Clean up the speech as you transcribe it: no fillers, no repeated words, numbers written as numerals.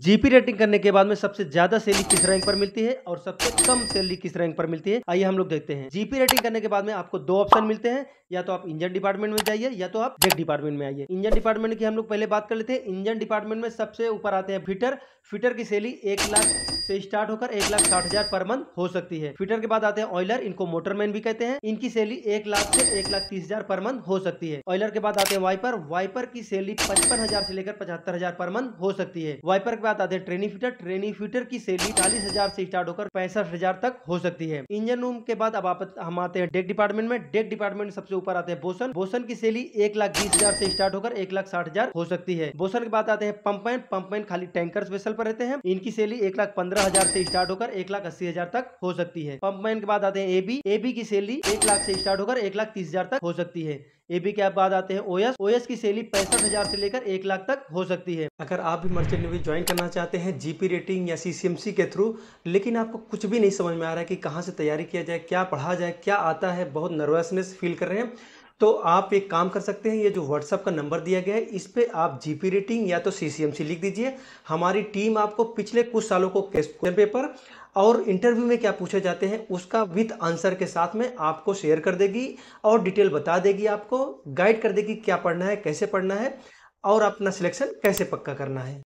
GP rating करने के बाद में सबसे ज्यादा सैलरी किस रैंक पर मिलती है और सबसे कम सैलरी किस रैंक पर मिलती है, आइए हम लोग देखते हैं। जीपी रेटिंग करने के बाद में आपको दो ऑप्शन मिलते हैं, या तो आप इंजन डिपार्टमेंट में जाइए या तो आप डेक डिपार्टमेंट में आइए। इंजन डिपार्टमेंट की हम लोग पहले बात कर लेते हैं। इंजन डिपार्टमेंट में सबसे ऊपर आते हैं फिटर। फिटर की सैलरी 1 लाख से स्टार्ट होकर 1,60,000 पर मंथ हो सकती है। फिटर के बाद आते हैं ऑयलर, इनको मोटरमैन भी कहते हैं। इनकी सैलरी 1 लाख से 1,30,000 पर मंथ हो सकती है। ऑयलर के बाद आते हैं वाइपर। वाइपर की सैलरी 55,000 से लेकर 75,000 पर मंथ हो सकती है। वाइपर के बाद आते हैं ट्रेनी फिटर। ट्रेनी फिटर की सैलरी 40,000 से स्टार्ट होकर 65,000 तक हो सकती है। इंजन रूम के बाद अब हम आते हैं डेक डिपार्टमेंट में। डेक डिपार्टमेंट में सबसे ऊपर आते हैं बोसन। बोसन की सैलरी 1,20,000 से स्टार्ट होकर 1,60,000 हो सकती है। बोसन के बाद आते हैं पंपमैन। पंपमैन खाली टैंकर स्पेशल पर रहते हैं। इनकी सैलरी 1,15,000 से स्टार्ट होकर 1,80,000 तक हो सकती है। पंपमैन के बाद आते हैं एबी। एबी की सैलरी 1 लाख से स्टार्ट होकर 1,30,000 तक हो सकती है। एबी के बाद आते हैं ओएस। ओएस की सैलरी 65,000 से लेकर 1 लाख तक हो सकती है। अगर आप भी मर्चेंट नेवी ज्वाइन करना चाहते हैं जीपी रेटिंग या सीसीएमसी के थ्रू, लेकिन आपको कुछ भी नहीं समझ में आ रहा है कि कहाँ से तैयारी किया जाए, क्या पढ़ा जाए, क्या आता है, बहुत नर्वसनेस फील कर रहे हैं, तो आप एक काम कर सकते हैं। ये जो व्हाट्सएप का नंबर दिया गया है, इस पे आप जीपी रेटिंग या तो सीसीएमसी लिख दीजिए। हमारी टीम आपको पिछले कुछ सालों को क्वेश्चन पेपर और इंटरव्यू में क्या पूछे जाते हैं उसका विद आंसर के साथ में आपको शेयर कर देगी और डिटेल बता देगी, आपको गाइड कर देगी क्या पढ़ना है, कैसे पढ़ना है और अपना सिलेक्शन कैसे पक्का करना है।